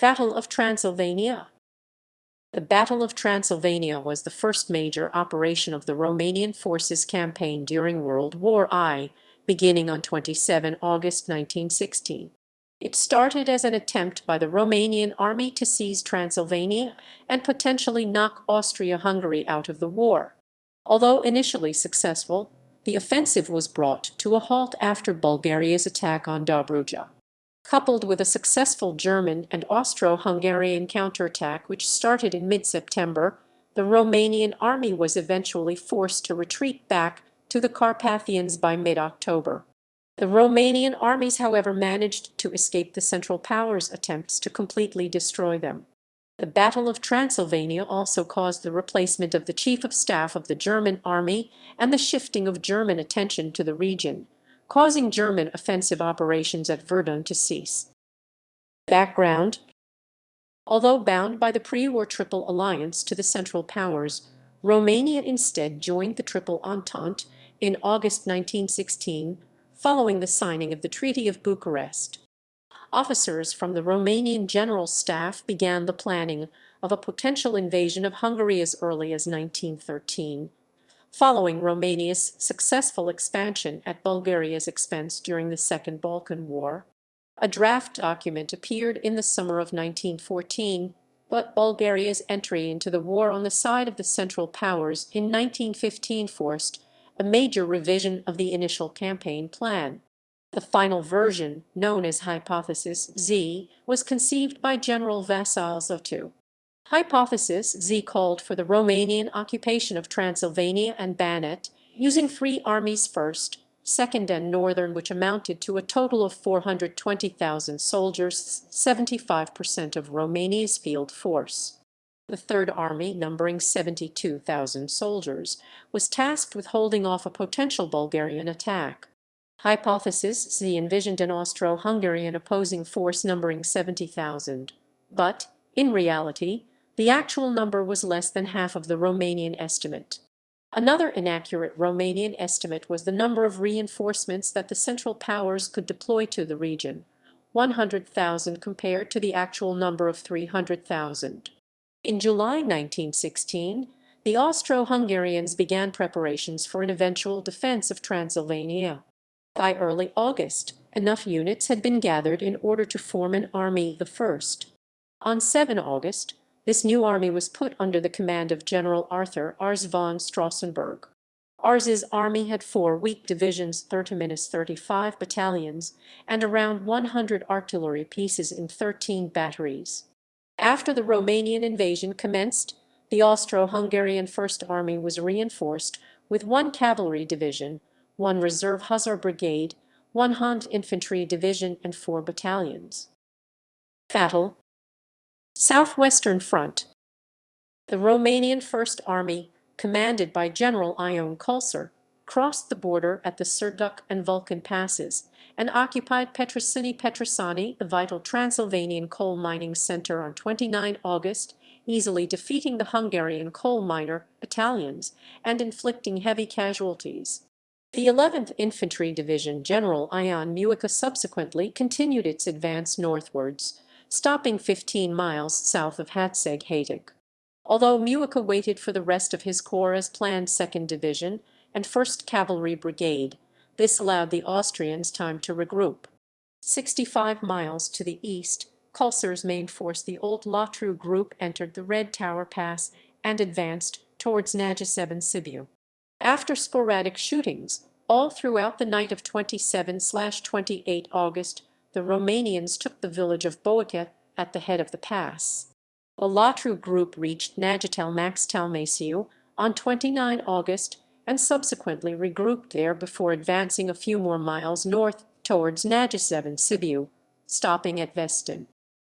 Battle of Transylvania. The Battle of Transylvania was the first major operation of the Romanian forces campaign during World War I, beginning on 27 August 1916. It started as an attempt by the Romanian Army to seize Transylvania and potentially knock Austria-Hungary out of the war. Although initially successful, the offensive was brought to a halt after Bulgaria's attack on Dobruja. Coupled with a successful German and Austro-Hungarian counterattack which started in mid-September, the Romanian army was eventually forced to retreat back to the Carpathians by mid-October. The Romanian armies, however, managed to escape the Central Powers' attempts to completely destroy them. The Battle of Transylvania also caused the replacement of the Chief of Staff of the German Army and the shifting of German attention to the region, causing German offensive operations at Verdun to cease. Background: although bound by the pre-war Triple Alliance to the Central Powers, Romania instead joined the Triple Entente in August 1916, following the signing of the Treaty of Bucharest. Officers from the Romanian General Staff began the planning of a potential invasion of Hungary as early as 1913. Following Romania's successful expansion at Bulgaria's expense during the Second Balkan War. A draft document appeared in the summer of 1914, but Bulgaria's entry into the war on the side of the Central Powers in 1915 forced a major revision of the initial campaign plan. The final version, known as Hypothesis Z, was conceived by General Vasil Zotu. Hypothesis Z called for the Romanian occupation of Transylvania and Banat, using 3 armies, 1st, 2nd, and Northern, which amounted to a total of 420,000 soldiers, 75% of Romania's field force. The Third Army, numbering 72,000 soldiers, was tasked with holding off a potential Bulgarian attack. Hypothesis Z envisioned an Austro-Hungarian opposing force numbering 70,000, but, in reality, the actual number was less than half of the Romanian estimate. Another inaccurate Romanian estimate was the number of reinforcements that the Central Powers could deploy to the region, 100,000 compared to the actual number of 300,000. In July 1916, the Austro-Hungarians began preparations for an eventual defense of Transylvania. By early August, enough units had been gathered in order to form an army, the first. On 7 August, this new army was put under the command of General Arthur Ars von Strassenberg. Ars's army had 4 weak divisions, 30-35 battalions, and around 100 artillery pieces in 13 batteries. After the Romanian invasion commenced, the Austro-Hungarian First Army was reinforced with 1 cavalry division, 1 reserve hussar brigade, 1 Hunt infantry division, and 4 battalions. Battle. Southwestern Front. The Romanian First Army, commanded by General Ion Culcer, crossed the border at the Serduc and Vulcan passes and occupied Petrosini-Petrosani, the vital Transylvanian coal mining center, on 29 August, easily defeating the Hungarian coal miner battalions and inflicting heavy casualties. The 11th Infantry Division General Ion Muica subsequently continued its advance northwards, stopping 15 miles south of Hatzeg-Hatig. Although Muica waited for the rest of his corps as planned 2nd Division and 1st Cavalry Brigade, this allowed the Austrians time to regroup. 65 miles to the east, Culcer's main force, the Old Latru Group, entered the Red Tower Pass and advanced towards Najaseven-Sibiu. After sporadic shootings all throughout the night of 27/28 August, the Romanians took the village of Boaca at the head of the pass. The Latru Group reached Najatel-Maxtelmasiu on 29 August and subsequently regrouped there before advancing a few more miles north towards Najaseven-Sibiu, stopping at Vestin.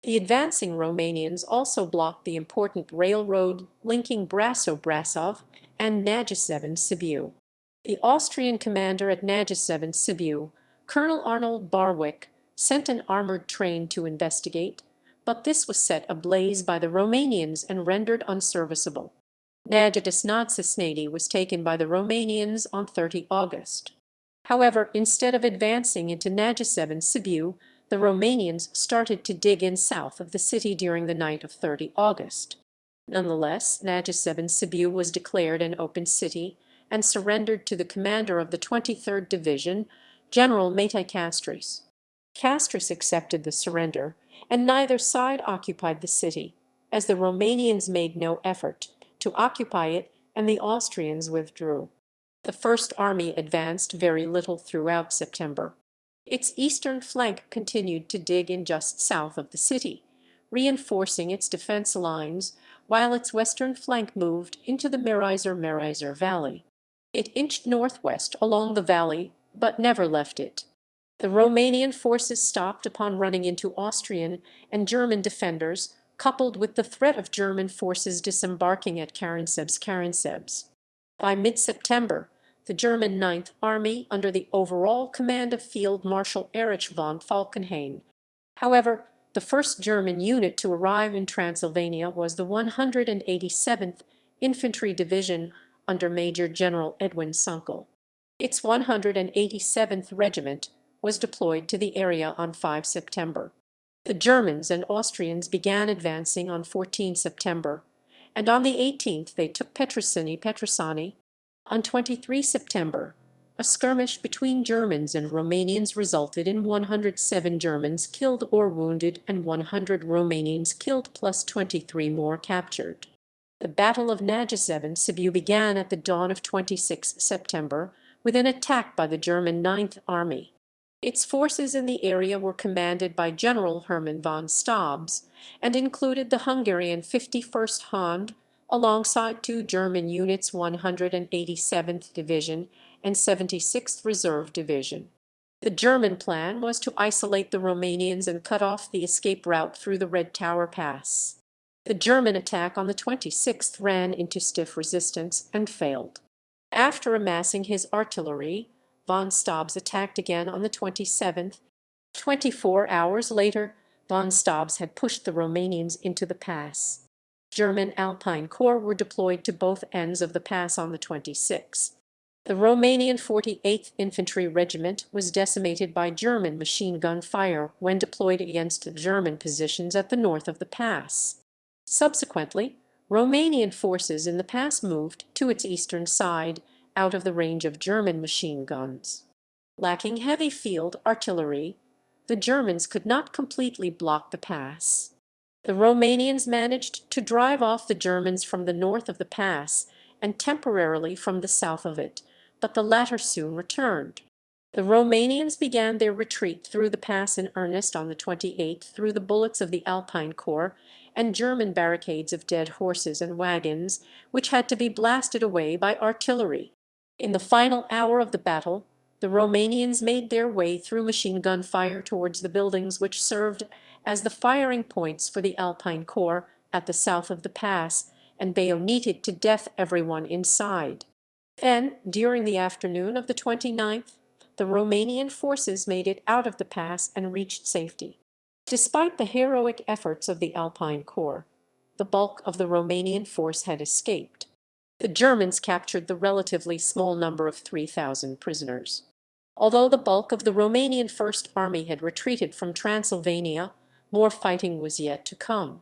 The advancing Romanians also blocked the important railroad linking Brașov and Najaseven-Sibiu. The Austrian commander at Najaseven-Sibiu, Colonel Arnold Barwick, sent an armored train to investigate, but this was set ablaze by the Romanians and rendered unserviceable. Najadisnadsisnadi was taken by the Romanians on 30 August. However, instead of advancing into Najaseven-Sibiu, the Romanians started to dig in south of the city during the night of 30 August. Nonetheless, Najaseven Sibiu was declared an open city and surrendered to the commander of the 23rd Division, General Matai Castris. Castris accepted the surrender, and neither side occupied the city, as the Romanians made no effort to occupy it and the Austrians withdrew. The First Army advanced very little throughout September. Its eastern flank continued to dig in just south of the city, reinforcing its defense lines, while its western flank moved into the Merizar Valley. It inched northwest along the valley, but never left it. The Romanian forces stopped upon running into Austrian and German defenders, coupled with the threat of German forces disembarking at Karansebs. By mid-September, the German Ninth Army, under the overall command of Field Marshal Erich von Falkenhayn. However, the first German unit to arrive in Transylvania was the 187th Infantry Division under Major General Edwin Sunkel. Its 187th Regiment was deployed to the area on 5 September. The Germans and Austrians began advancing on 14 September, and on the 18th they took Petrosani. On 23 September, a skirmish between Germans and Romanians resulted in 107 Germans killed or wounded and 100 Romanians killed plus 23 more captured. The Battle of Najaseven Sibiu began at the dawn of 26 September with an attack by the German Ninth Army. Its forces in the area were commanded by General Hermann von Staubs and included the Hungarian 51st Hand, alongside two German units, 187th Division and 76th Reserve Division. The German plan was to isolate the Romanians and cut off the escape route through the Red Tower Pass. The German attack on the 26th ran into stiff resistance and failed. After amassing his artillery, von Staubs attacked again on the 27th. 24 hours later, von Staubs had pushed the Romanians into the pass. German Alpine Corps were deployed to both ends of the pass on the 26th. The Romanian 48th Infantry Regiment was decimated by German machine gun fire when deployed against the German positions at the north of the pass. Subsequently, Romanian forces in the pass moved to its eastern side, out of the range of German machine guns. Lacking heavy field artillery, the Germans could not completely block the pass. The Romanians managed to drive off the Germans from the north of the pass and temporarily from the south of it, but the latter soon returned. The Romanians began their retreat through the pass in earnest on the 28th through the bullets of the Alpine Corps and German barricades of dead horses and wagons, which had to be blasted away by artillery. In the final hour of the battle, the Romanians made their way through machine gun fire towards the buildings which served as the firing points for the Alpine Corps at the south of the pass, and bayoneted to death everyone inside. Then, during the afternoon of the 29th, the Romanian forces made it out of the pass and reached safety. Despite the heroic efforts of the Alpine Corps, the bulk of the Romanian force had escaped. The Germans captured the relatively small number of 3,000 prisoners. Although the bulk of the Romanian First Army had retreated from Transylvania, more fighting was yet to come.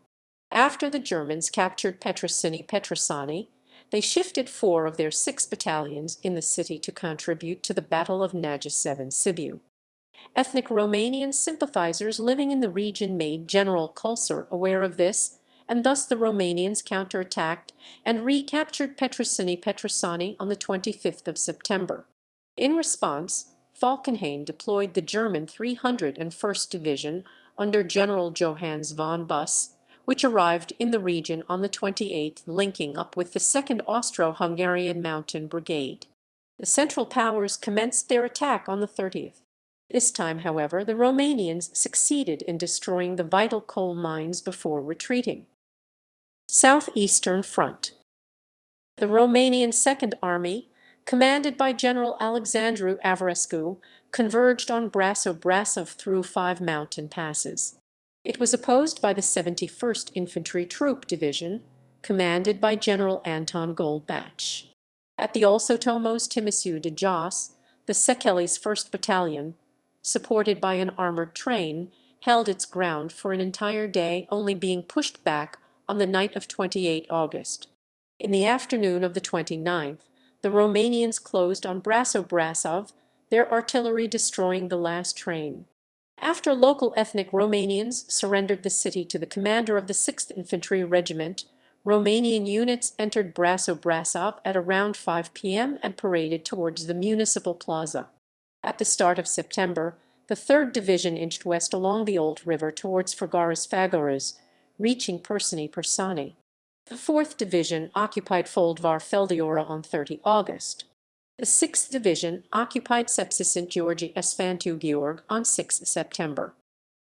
After the Germans captured Petrosani, they shifted 4 of their 6 battalions in the city to contribute to the Battle of Najaseven Sibiu. Ethnic Romanian sympathizers living in the region made General Kulcer aware of this, and thus the Romanians counterattacked and recaptured Petrosani on the 25th of September. In response, Falkenhayn deployed the German 301st Division under General Johannes von Buss, which arrived in the region on the 28th, linking up with the 2nd Austro-Hungarian Mountain Brigade. The Central Powers commenced their attack on the 30th. This time, however, the Romanians succeeded in destroying the vital coal mines before retreating. Southeastern Front. The Romanian Second Army, commanded by General Alexandru Averescu, converged on Brasov through 5 mountain passes. It was opposed by the 71st Infantry Troop Division, commanded by General Anton Goldbach. At the also Tomos Timisu de Jos, the Sekeli's 1st Battalion, supported by an armored train, held its ground for an entire day, only being pushed back on the night of 28 August. In the afternoon of the 29th, the Romanians closed on Brașov, their artillery destroying the last train. After local ethnic Romanians surrendered the city to the commander of the 6th Infantry Regiment, Romanian units entered Brașov at around 5 p.m. and paraded towards the municipal plaza. At the start of September, the 3rd Division inched west along the Old River towards Făgăraș-Făgăraș, reaching Persani. The 4th Division occupied Foldvar-Feldiora on 30 August. The 6th Division occupied Sepsi-St. Georgi-Sfântu-Gheorghe on 6 September.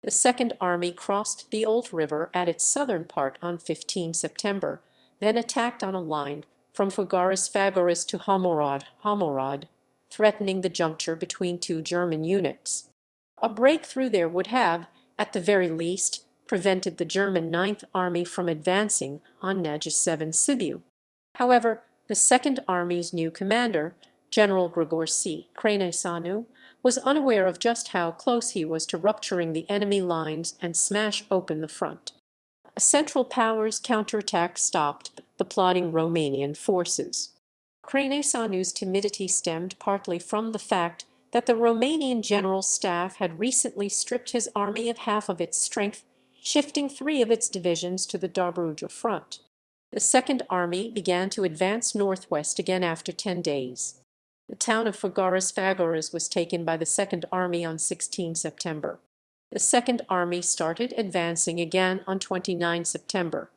The 2nd Army crossed the Old River at its southern part on 15 September, then attacked on a line from Făgăraș-Făgăraș to Homorod, threatening the juncture between two German units. A breakthrough there would have, at the very least, prevented the German 9th Army from advancing on Nagy-7 Sibiu. However, the 2nd Army's new commander, General Grigore C. Craineșanu, was unaware of just how close he was to rupturing the enemy lines and smash open the front. A Central Powers counterattack stopped the plodding Romanian forces. Craineșanu's timidity stemmed partly from the fact that the Romanian General Staff had recently stripped his army of half of its strength, shifting 3 of its divisions to the Dobruja front. The 2nd Army began to advance northwest again after 10 days. The town of Făgăraș-Făgăraș was taken by the 2nd Army on 16 September. The 2nd Army started advancing again on 29 September,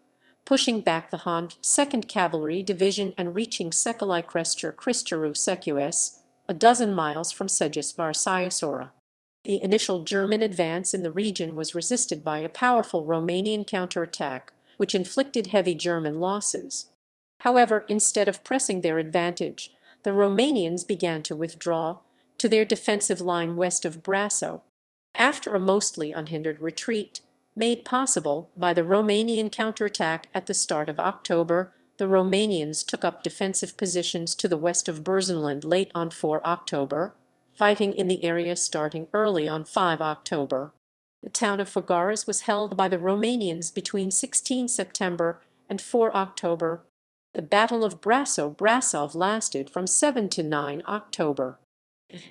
pushing back the Han 2nd Cavalry Division and reaching Secălai-Criștoru-Secuiesc, a dozen miles from Segeș-Varșișoara. The initial German advance in the region was resisted by a powerful Romanian counterattack, which inflicted heavy German losses. However, instead of pressing their advantage, the Romanians began to withdraw to their defensive line west of Brașov. After a mostly unhindered retreat, made possible by the Romanian counterattack at the start of October, the Romanians took up defensive positions to the west of Burzenland late on 4 October, fighting in the area starting early on 5 October. The town of Făgăraș was held by the Romanians between 16 September and 4 October. The Battle of Brașov lasted from 7 to 9 October.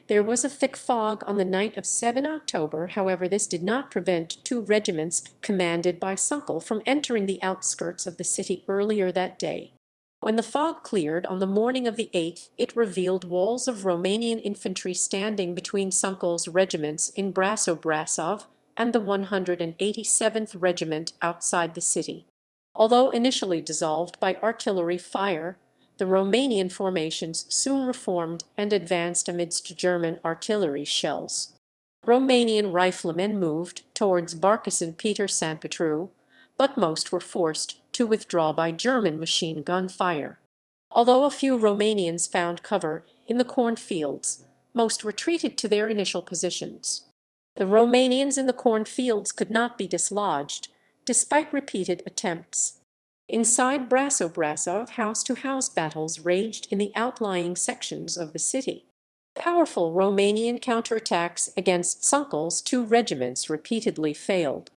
There was a thick fog on the night of 7 October, however this did not prevent 2 regiments commanded by Sunkle from entering the outskirts of the city earlier that day. When the fog cleared on the morning of the 8th, it revealed walls of Romanian infantry standing between Sunkle's regiments in Brașov and the 187th Regiment outside the city. Although initially dissolved by artillery fire, the Romanian formations soon reformed and advanced amidst German artillery shells. Romanian riflemen moved towards Barcăsin-Peter-Santpetru, but most were forced to withdraw by German machine gun fire. Although a few Romanians found cover in the cornfields, most retreated to their initial positions. The Romanians in the cornfields could not be dislodged, despite repeated attempts. Inside Brașov, house-to-house battles raged in the outlying sections of the city. Powerful Romanian counterattacks against Sunkle's 2 regiments repeatedly failed.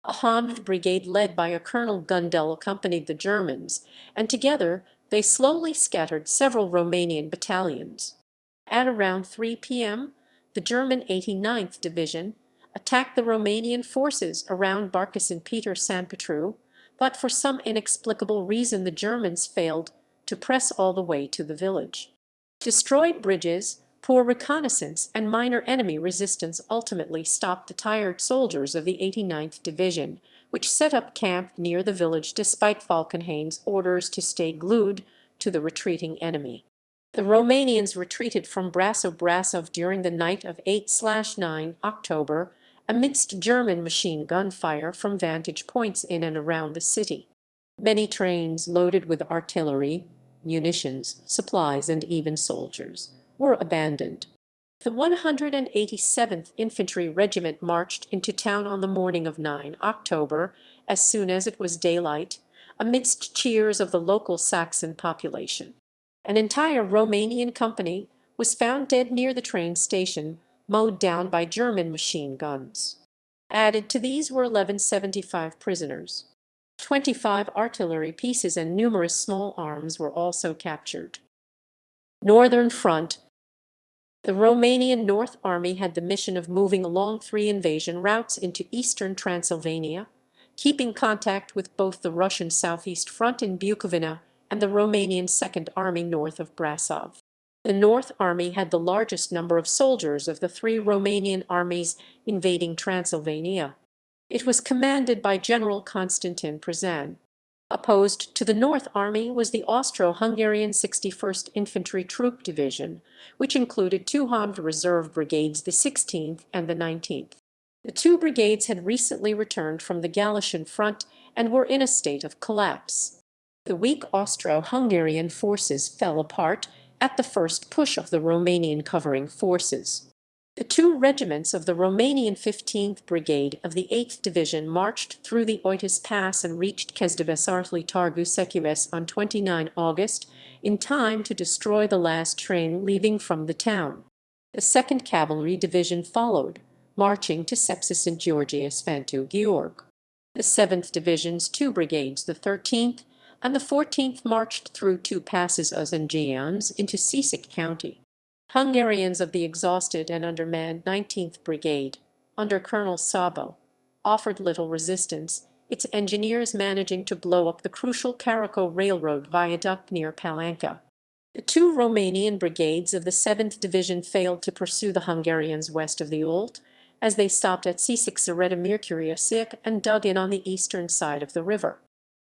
A Han brigade led by a Colonel Gundel accompanied the Germans, and together they slowly scattered several Romanian battalions. At around 3 p.m., the German 89th Division attacked the Romanian forces around Barcăsin-Peter-Santpetru, but for some inexplicable reason the Germans failed to press all the way to the village. Destroyed bridges, poor reconnaissance, and minor enemy resistance ultimately stopped the tired soldiers of the 89th Division, which set up camp near the village despite Falkenhayn's orders to stay glued to the retreating enemy. The Romanians retreated from Brașov during the night of 8/9 October, amidst German machine gun fire from vantage points in and around the city. Many trains loaded with artillery, munitions, supplies, and even soldiers were abandoned. The 187th Infantry Regiment marched into town on the morning of 9 October, as soon as it was daylight, amidst cheers of the local Saxon population. An entire Romanian company was found dead near the train station, mowed down by German machine guns. Added to these were 1175 prisoners. 25 artillery pieces and numerous small arms were also captured. Northern Front. The Romanian North Army had the mission of moving along three invasion routes into eastern Transylvania, keeping contact with both the Russian Southeast Front in Bukovina and the Romanian Second Army north of Brasov. The North Army had the largest number of soldiers of the three Romanian armies invading Transylvania. It was commanded by General Constantin Przan. Opposed to the North Army was the Austro-Hungarian 61st Infantry Troop Division, which included two armed reserve brigades, the 16th and the 19th. The two brigades had recently returned from the Galician front and were in a state of collapse. The weak Austro-Hungarian forces fell apart at the first push of the Romanian covering forces. The two regiments of the Romanian 15th Brigade of the 8th Division marched through the Oitis Pass and reached Kezdevesartli Targu Secues on 29 August, in time to destroy the last train leaving from the town. The 2nd Cavalry Division followed, marching to Sepsis and Georgia Sfantu Georg. The 7th Division's two brigades, the 13th and the 14th, marched through two passes and Gians into Sisak County. Hungarians of the exhausted and undermanned 19th Brigade, under Colonel Sabo, offered little resistance, its engineers managing to blow up the crucial Caraco Railroad viaduct near Palanca. The two Romanian brigades of the 7th Division failed to pursue the Hungarians west of the Olt, as they stopped at Sisak Zareta Mercuriasik and dug in on the eastern side of the river.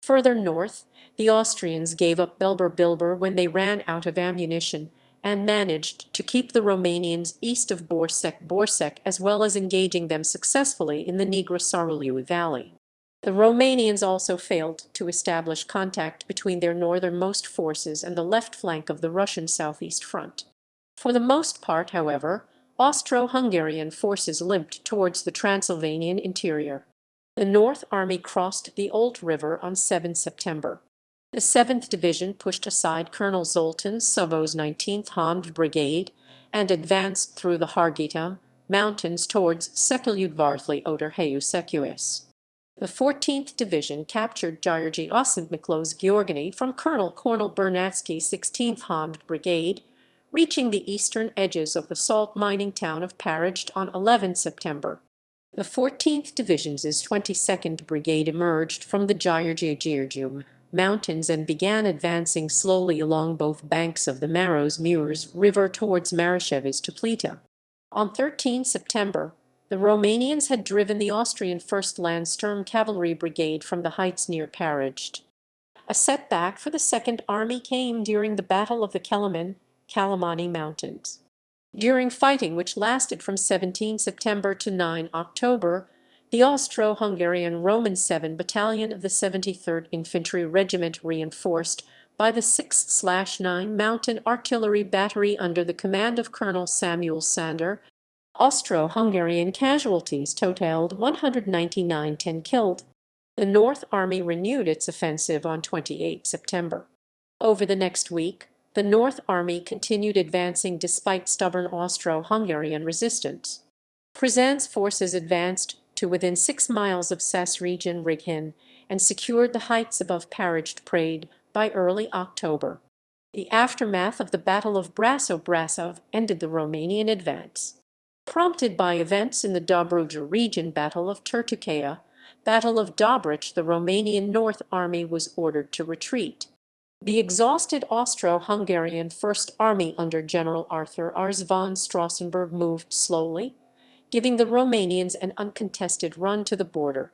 Further north, the Austrians gave up Belber when they ran out of ammunition, and managed to keep the Romanians east of Borsec as well as engaging them successfully in the Negra-Saruliu Valley. The Romanians also failed to establish contact between their northernmost forces and the left flank of the Russian Southeast Front. For the most part, however, Austro-Hungarian forces limped towards the Transylvanian interior. The North Army crossed the Olt River on 7 September. The 7th Division pushed aside Colonel Zoltan Sabo's 19th Hand Brigade and advanced through the Harghita Mountains towards Sekulyudvarthli Odorheu Secues. The 14th Division captured György Oszentmiklós Gheorgheni from Colonel Bernatsky's 16th Hand Brigade, reaching the eastern edges of the salt mining town of Parajd on 11 September. The 14th Division's 22nd Brigade emerged from the György Mountains and began advancing slowly along both banks of the Maros Muirs River towards Marashevis to Plita. On 13 September, the Romanians had driven the Austrian 1st Landsturm Cavalry Brigade from the heights near Parajd. A setback for the Second Army came during the Battle of the Kalamani Mountains. During fighting which lasted from 17 September to 9 October, the Austro-Hungarian Roman 7 Battalion of the 73rd Infantry Regiment, reinforced by the 6/9 Mountain Artillery Battery under the command of Colonel Samuel Sander, Austro-Hungarian casualties totaled 199, 10 killed. The North Army renewed its offensive on 28 September. Over the next week, the North Army continued advancing despite stubborn Austro-Hungarian resistance. Przan's forces advanced to within 6 miles of Sas region Righin and secured the heights above Parajd by early October. The aftermath of the Battle of Brasov ended the Romanian advance. Prompted by events in the Dobruja region, Battle of Tertukaya, Battle of Dabrich, the Romanian North Army was ordered to retreat. The exhausted Austro-Hungarian First Army under General Arthur Ars von Strassenberg moved slowly, giving the Romanians an uncontested run to the border.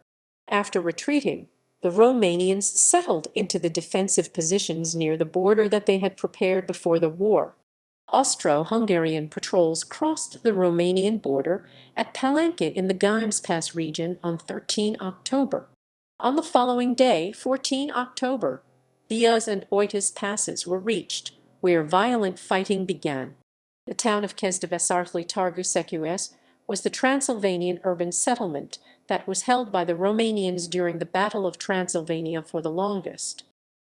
After retreating, the Romanians settled into the defensive positions near the border that they had prepared before the war. Austro-Hungarian patrols crossed the Romanian border at Palanca in the Gimes Pass region on 13 October. On the following day, 14 October, the Uz and Oitis passes were reached, where violent fighting began. The town of Kezdevesartli Targu Secues was the Transylvanian urban settlement that was held by the Romanians during the Battle of Transylvania for the longest.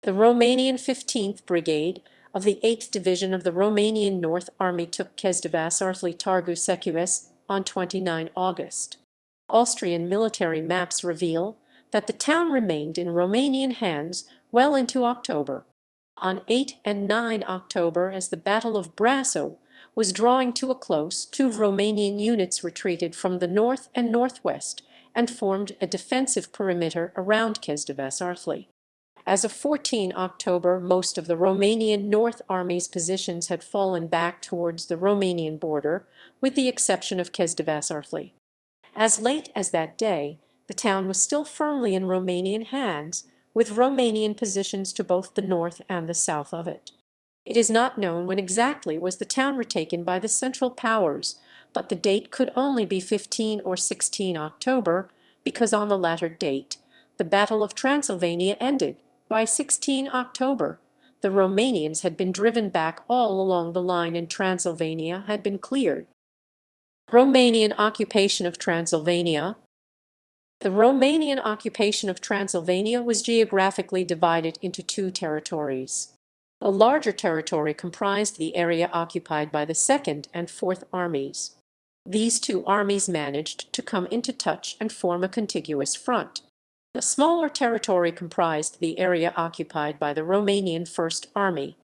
The Romanian 15th Brigade of the 8th Division of the Romanian North Army took Kezdevasartli Targu Secuiesc on 29 August. Austrian military maps reveal that the town remained in Romanian hands well into October. On 8 and 9 October, as the Battle of Brașov was drawing to a close, two Romanian units retreated from the north and northwest and formed a defensive perimeter around Kezdevasartli. As of 14 October, most of the Romanian North Army's positions had fallen back towards the Romanian border, with the exception of Kezdevasartli. As late as that day, the town was still firmly in Romanian hands, with Romanian positions to both the north and the south of it. It is not known when exactly was the town retaken by the Central Powers, but the date could only be 15 or 16 October, because on the latter date the Battle of Transylvania ended. By 16 October, the Romanians had been driven back all along the line and Transylvania had been cleared. Romanian occupation of Transylvania. The Romanian occupation of Transylvania was geographically divided into two territories. The larger territory comprised the area occupied by the Second and Fourth Armies. These two armies managed to come into touch and form a contiguous front. The smaller territory comprised the area occupied by the Romanian First Army.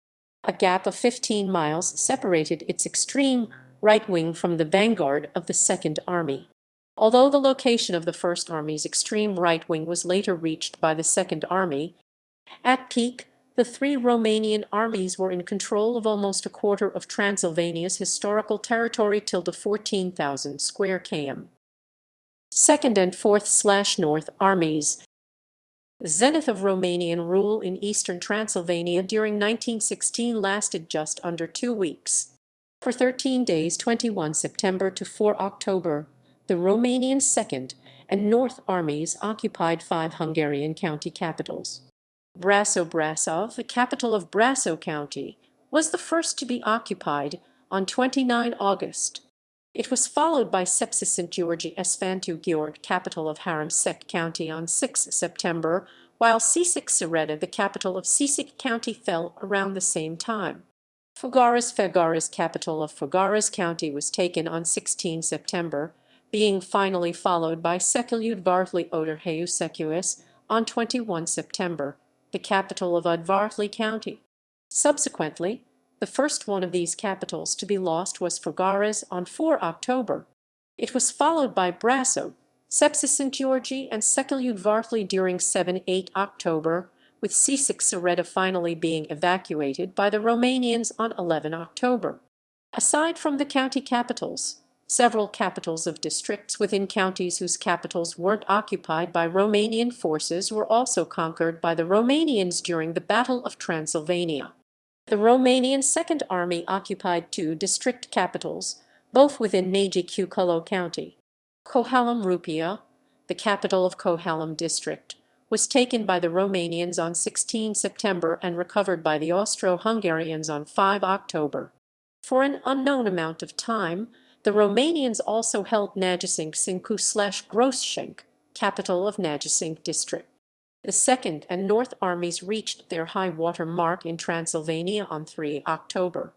A gap of 15 miles separated its extreme right wing from the vanguard of the Second Army. Although the location of the First Army's extreme right wing was later reached by the Second Army, at peak, the three Romanian armies were in control of almost a quarter of Transylvania's historical territory till the 14,000 square km. Second and Fourth/North Armies. The zenith of Romanian rule in eastern Transylvania during 1916 lasted just under 2 weeks. For 13 days, 21 September to 4 October, the Romanian Second and North Armies occupied 5 Hungarian county capitals. Brașov, the capital of Brașov County, was the first to be occupied on 29 August. It was followed by Sepsi-St. George, capital of Haram-Sec County, on 6 September, while Sisak-Sireta, the capital of Sisak County, fell around the same time. Făgăraș, capital of Făgăraș County, was taken on 16 September, being finally followed by Secălud-Vartli Odorheiu Secuiesc on 21 September, the capital of Udvartli County. Subsequently, the first one of these capitals to be lost was Făgăraș on 4 October. It was followed by Brașov, Sepsi-St. Georgi, and Secălud-Vartli during 7-8 October, with Sisak-Sireta finally being evacuated by the Romanians on 11 October. Aside from the county capitals, several capitals of districts within counties whose capitals weren't occupied by Romanian forces were also conquered by the Romanians during the Battle of Transylvania. The Romanian Second Army occupied 2 district capitals, both within Nagy-Cucălău County. Cohalum-Rupia, the capital of Cohalum district, was taken by the Romanians on 16 September and recovered by the Austro-Hungarians on 5 October. For an unknown amount of time, the Romanians also held Nagy-Cincu/Groșenc, capital of Nagy-Cinc district. The Second and North Armies reached their high-water mark in Transylvania on 3 October.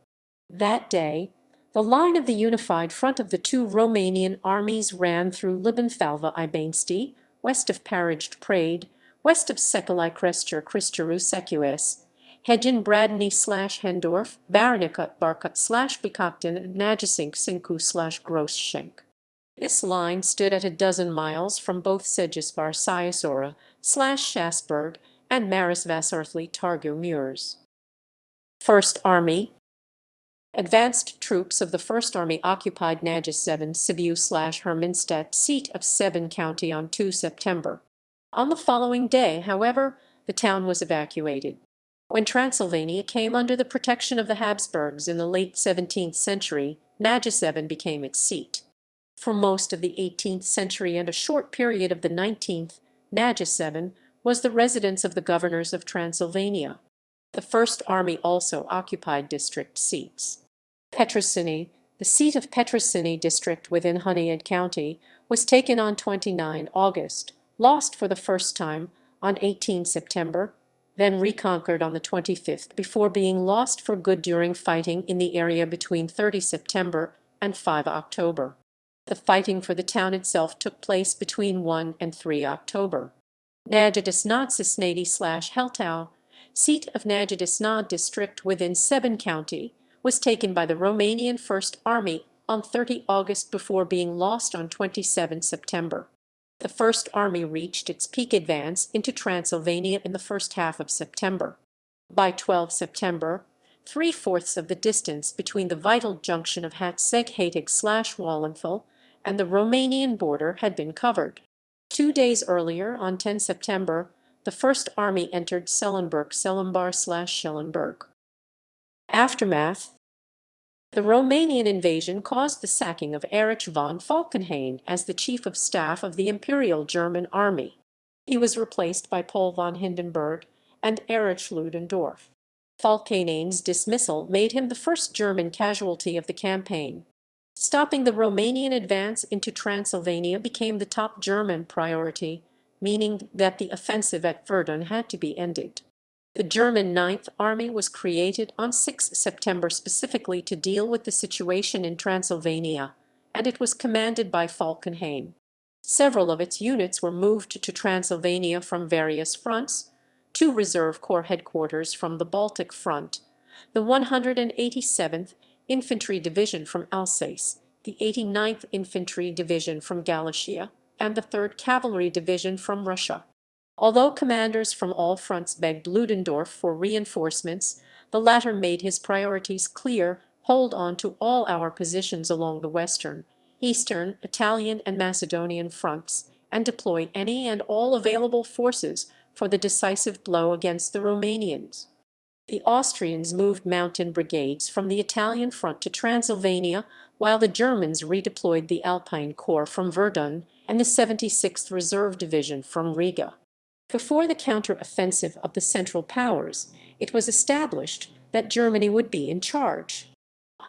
That day, the line of the unified front of the two Romanian armies ran through Libenfalva-Ibanesti, west of Parajd-Prade, west of Secălai-Creșteru Secuiesc, Hegin-Bradney/Hendorf, Baranicot-Barcut/Bicocten, and Nagy-Cincu/Groșenc. This line stood at a dozen miles from both Segesvar-Siasora/Schasberg and Maris-Vasartli Targu Mures. First Army. Advanced troops of the First Army occupied Nagy-7 Sibiu/Hermannstadt, seat of Seven County, on 2 September. On the following day, however, the town was evacuated. When Transylvania came under the protection of the Habsburgs in the late 17th century, Nagy-7 became its seat. For most of the 18th century and a short period of the 19th, Nagy-7 was the residence of the governors of Transylvania. The First Army also occupied district seats. Petrosini, the seat of Petrosini district within Hunead County, was taken on 29 August, lost for the first time on 18 September, then reconquered on the 25th before being lost for good during fighting in the area between 30 September and 5 October. The fighting for the town itself took place between 1 and 3 October. Nagydesnad-Sisnady/Heltau, seat of Nagydesnad district within Seban County, was taken by the Romanian First Army on 30 August before being lost on 27 September. The First Army reached its peak advance into Transylvania in the first half of September. By 12 September, three-fourths of the distance between the vital junction of Hatzeghatig/Wallenthal and the Romanian border had been covered. 2 days earlier, on 10 September, the First Army entered Sellenberg/Schillenberg. Aftermath. The Romanian invasion caused the sacking of Erich von Falkenhayn as the chief of staff of the Imperial German Army. He was replaced by Paul von Hindenburg and Erich Ludendorff. Falkenhayn's dismissal made him the first German casualty of the campaign. Stopping the Romanian advance into Transylvania became the top German priority, meaning that the offensive at Verdun had to be ended. The German Ninth Army was created on 6 September specifically to deal with the situation in Transylvania, and it was commanded by Falkenhayn. Several of its units were moved to Transylvania from various fronts: two reserve corps headquarters from the Baltic Front, the 187th Infantry Division from Alsace, the 89th Infantry Division from Galicia, and the 3rd Cavalry Division from Russia. Although commanders from all fronts begged Ludendorff for reinforcements, the latter made his priorities clear: hold on to all our positions along the Western, Eastern, Italian, and Macedonian fronts, and deploy any and all available forces for the decisive blow against the Romanians. The Austrians moved mountain brigades from the Italian front to Transylvania, while the Germans redeployed the Alpine Corps from Verdun and the 76th Reserve Division from Riga. Before the counter-offensive of the Central Powers, it was established that Germany would be in charge.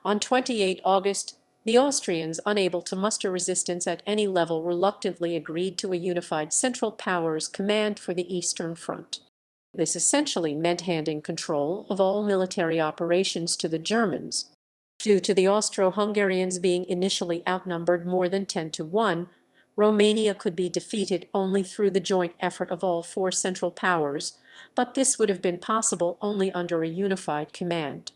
On 28 August, the Austrians, unable to muster resistance at any level, reluctantly agreed to a unified Central Powers command for the Eastern Front. This essentially meant handing control of all military operations to the Germans. Due to the Austro-Hungarians being initially outnumbered more than 10-1, Romania could be defeated only through the joint effort of all four Central Powers, but this would have been possible only under a unified command.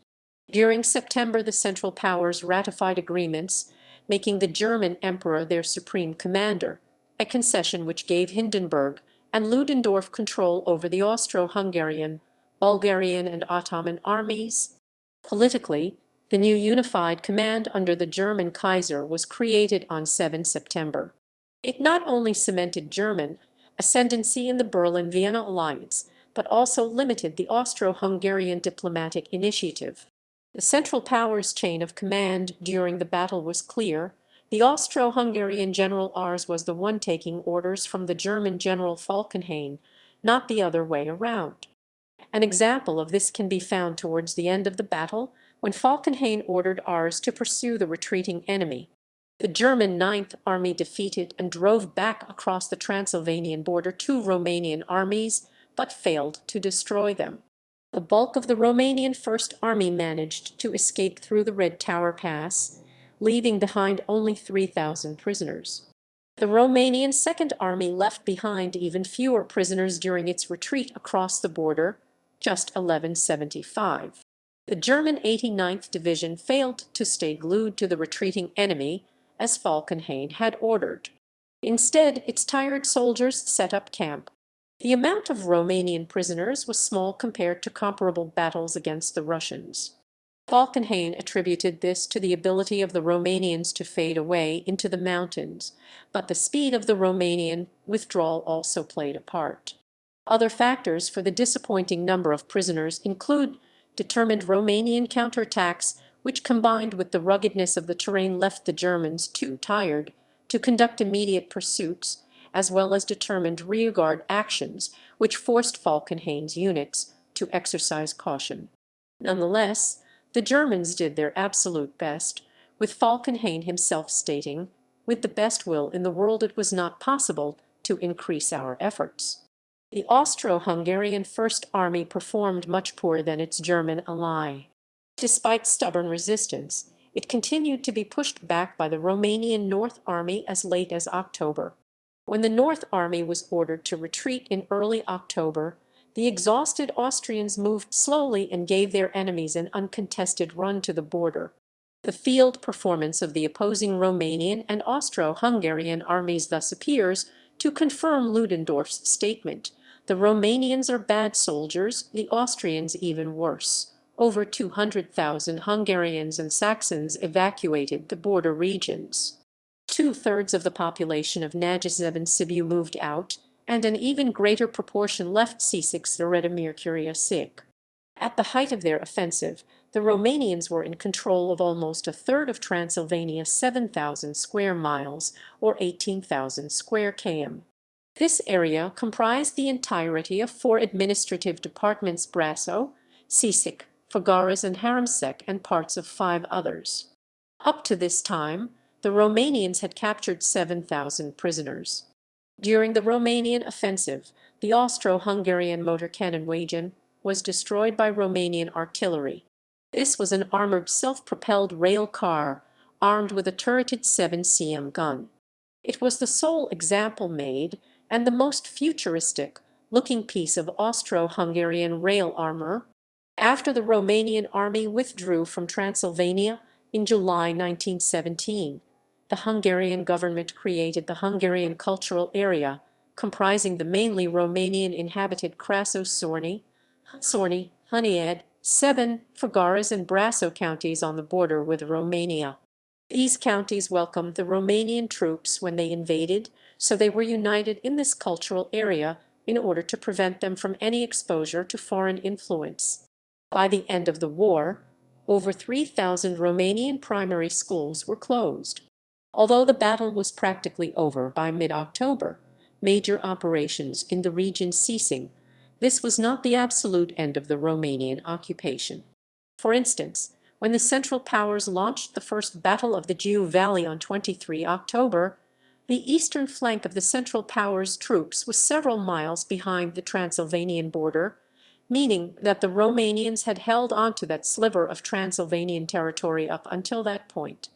During September, the Central Powers ratified agreements making the German Emperor their supreme commander, a concession which gave Hindenburg and Ludendorff control over the Austro-Hungarian, Bulgarian, and Ottoman armies. Politically, the new unified command under the German Kaiser was created on 7 September. It not only cemented German ascendancy in the Berlin-Vienna alliance, but also limited the Austro-Hungarian diplomatic initiative. The Central Powers chain of command during the battle was clear. The Austro-Hungarian General Ars was the one taking orders from the German General Falkenhayn, not the other way around. An example of this can be found towards the end of the battle, when Falkenhayn ordered Ars to pursue the retreating enemy. The German Ninth Army defeated and drove back across the Transylvanian border two Romanian armies, but failed to destroy them. The bulk of the Romanian First Army managed to escape through the Red Tower Pass, leaving behind only 3,000 prisoners. The Romanian Second Army left behind even fewer prisoners during its retreat across the border, just 1175. The German 89th Division failed to stay glued to the retreating enemy, as Falkenhayn had ordered. Instead, its tired soldiers set up camp. The amount of Romanian prisoners was small compared to comparable battles against the Russians. Falkenhayn attributed this to the ability of the Romanians to fade away into the mountains, but the speed of the Romanian withdrawal also played a part. Other factors for the disappointing number of prisoners include determined Romanian counterattacks, which combined with the ruggedness of the terrain left the Germans too tired to conduct immediate pursuits, as well as determined rearguard actions, which forced Falkenhayn's units to exercise caution. Nonetheless, the Germans did their absolute best, with Falkenhayn himself stating, "With the best will in the world it was not possible to increase our efforts." The Austro-Hungarian First Army performed much poorer than its German ally. Despite stubborn resistance, it continued to be pushed back by the Romanian North Army as late as October. When the North Army was ordered to retreat in early October, the exhausted Austrians moved slowly and gave their enemies an uncontested run to the border. The field performance of the opposing Romanian and Austro-Hungarian armies thus appears to confirm Ludendorff's statement: the Romanians are bad soldiers, the Austrians even worse. Over 200,000 Hungarians and Saxons evacuated the border regions. Two-thirds of the population of Nagyszeb and Sibiu moved out, and an even greater proportion left Siek. At the height of their offensive, the Romanians were in control of almost a third of Transylvania, 7,000 square miles, or 18,000 square km. This area comprised the entirety of four administrative departments: Brașov, Sisak, Făgăraș, and Haramsek, and parts of five others. Up to this time, the Romanians had captured 7,000 prisoners. During the Romanian offensive, the Austro-Hungarian motor cannon Wagen was destroyed by Romanian artillery. This was an armoured self-propelled rail car, armed with a turreted 7 cm gun. It was the sole example made, and the most futuristic-looking piece of Austro-Hungarian rail armour. After the Romanian army withdrew from Transylvania in July 1917, the Hungarian government created the Hungarian Cultural Area, comprising the mainly Romanian-inhabited Crasso-Szorny, Hunyad, Szeben, Făgăraș, and Brașov counties on the border with Romania. These counties welcomed the Romanian troops when they invaded, so they were united in this cultural area in order to prevent them from any exposure to foreign influence. By the end of the war, over 3,000 Romanian primary schools were closed. Although the battle was practically over by mid-October, major operations in the region ceasing, this was not the absolute end of the Romanian occupation. For instance, when the Central Powers launched the First Battle of the Jiu Valley on 23 October, the eastern flank of the Central Powers' troops was several miles behind the Transylvanian border, meaning that the Romanians had held onto that sliver of Transylvanian territory up until that point.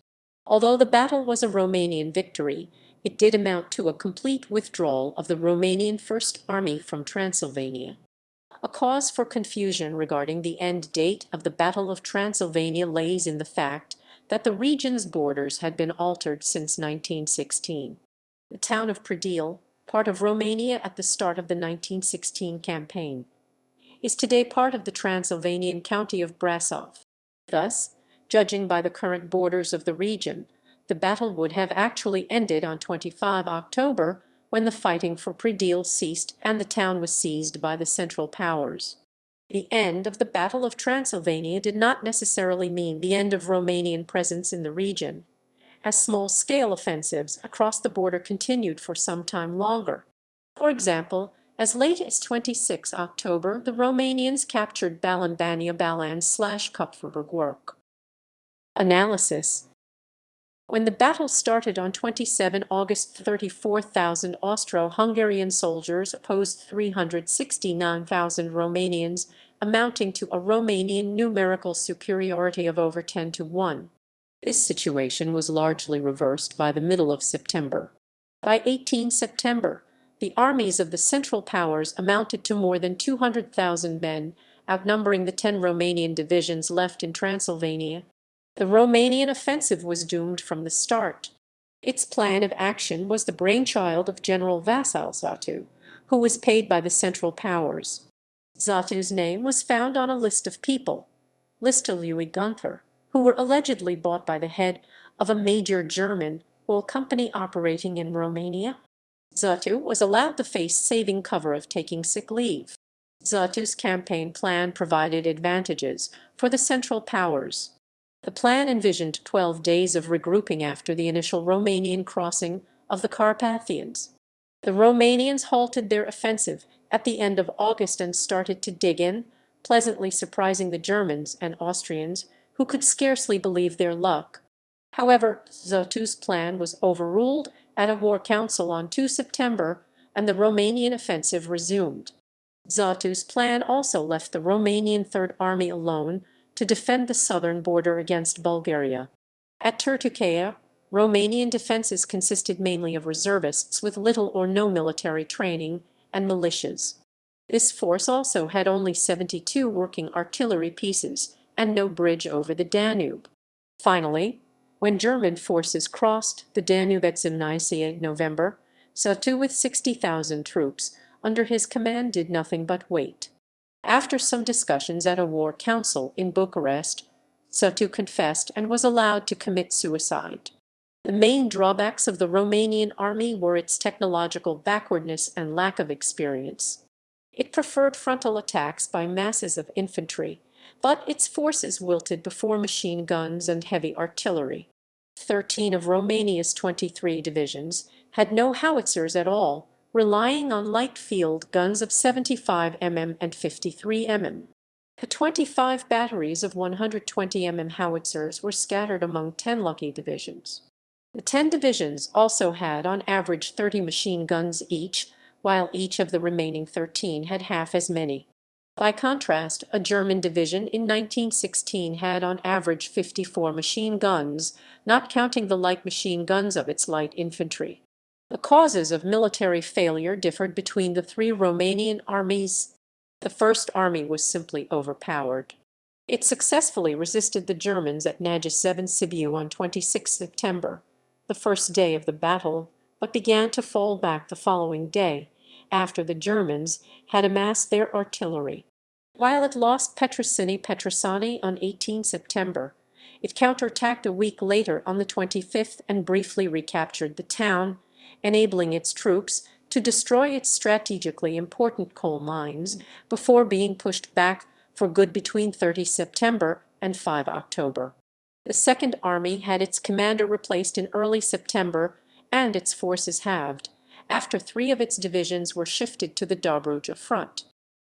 Although the battle was a Romanian victory, it did amount to a complete withdrawal of the Romanian First Army from Transylvania. A cause for confusion regarding the end date of the Battle of Transylvania lays in the fact that the region's borders had been altered since 1916. The town of Predeal, part of Romania at the start of the 1916 campaign, is today part of the Transylvanian county of Brașov. Thus, judging by the current borders of the region, the battle would have actually ended on 25 October, when the fighting for Predeal ceased and the town was seized by the Central Powers. The end of the Battle of Transylvania did not necessarily mean the end of Romanian presence in the region, as small-scale offensives across the border continued for some time longer. For example, as late as 26 October, the Romanians captured Balan-Kupferberg. Analysis. When the battle started on 27 August, 34,000 Austro-Hungarian soldiers opposed 369,000 Romanians, amounting to a Romanian numerical superiority of over 10-1. This situation was largely reversed by the middle of September. By 18 September, the armies of the Central Powers amounted to more than 200,000 men, outnumbering the 10 Romanian divisions left in Transylvania. The Romanian offensive was doomed from the start. Its plan of action was the brainchild of General Vasil Zatu, who was paid by the Central Powers. Zatu's name was found on a list of people, Listului Gunther, who were allegedly bought by the head of a major German oil company operating in Romania. Zatu was allowed the face-saving cover of taking sick leave. Zatu's campaign plan provided advantages for the Central Powers. The plan envisioned 12 days of regrouping after the initial Romanian crossing of the Carpathians. The Romanians halted their offensive at the end of August and started to dig in, pleasantly surprising the Germans and Austrians, who could scarcely believe their luck. However, Zatu's plan was overruled at a war council on 2 September and the Romanian offensive resumed. Zatu's plan also left the Romanian Third Army alone to defend the southern border against Bulgaria. At Tertukaya, Romanian defences consisted mainly of reservists with little or no military training and militias. This force also had only 72 working artillery pieces and no bridge over the Danube. Finally, when German forces crossed the Danube at Zimnice in November, Satu with 60,000 troops under his command did nothing but wait. After some discussions at a war council in Bucharest, Satu confessed and was allowed to commit suicide. The main drawbacks of the Romanian army were its technological backwardness and lack of experience. It preferred frontal attacks by masses of infantry, but its forces wilted before machine guns and heavy artillery. 13 of Romania's 23 divisions had no howitzers at all, relying on light field guns of 75 mm and 53 mm. The 25 batteries of 120 mm howitzers were scattered among 10 lucky divisions. The 10 divisions also had on average 30 machine guns each, while each of the remaining 13 had half as many. By contrast, a German division in 1916 had on average 54 machine guns, not counting the light machine guns of its light infantry. The causes of military failure differed between the three Romanian armies. The First Army was simply overpowered. It successfully resisted the Germans at Nagyseven Sibiu on 26 September, the first day of the battle, but began to fall back the following day, after the Germans had amassed their artillery. While it lost Petrosini on 18 September, it counterattacked a week later on the 25th and briefly recaptured the town, enabling its troops to destroy its strategically important coal mines before being pushed back for good between 30 September and 5 October. The Second Army had its commander replaced in early September and its forces halved, after 3 of its divisions were shifted to the Dobruja front.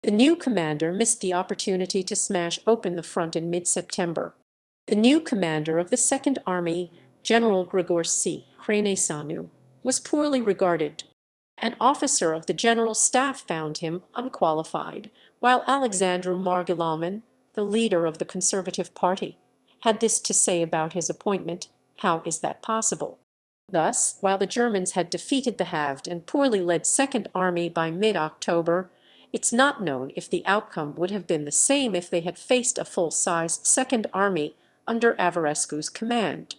The new commander missed the opportunity to smash open the front in mid-September. The new commander of the Second Army, General Grigor C. Hranesanu, was poorly regarded. An officer of the general staff found him unqualified, while Alexandru Margulaman, the leader of the Conservative Party, had this to say about his appointment: "How is that possible?" Thus, while the Germans had defeated the halved and poorly led Second Army by mid-October, it's not known if the outcome would have been the same if they had faced a full-sized Second Army under Averescu's command.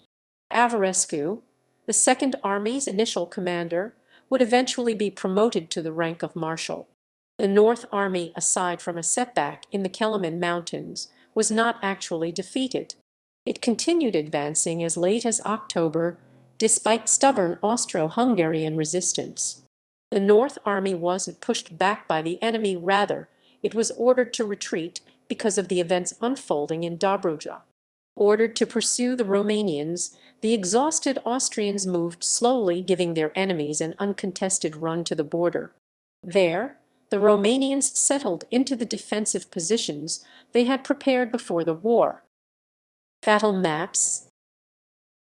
Averescu, the Second Army's initial commander, would eventually be promoted to the rank of marshal. The North Army, aside from a setback in the Kelemen Mountains, was not actually defeated. It continued advancing as late as October, despite stubborn Austro-Hungarian resistance. The North Army wasn't pushed back by the enemy, rather, it was ordered to retreat because of the events unfolding in Dobruja. Ordered to pursue the Romanians, the exhausted Austrians moved slowly, giving their enemies an uncontested run to the border. There, the Romanians settled into the defensive positions they had prepared before the war. Battle maps.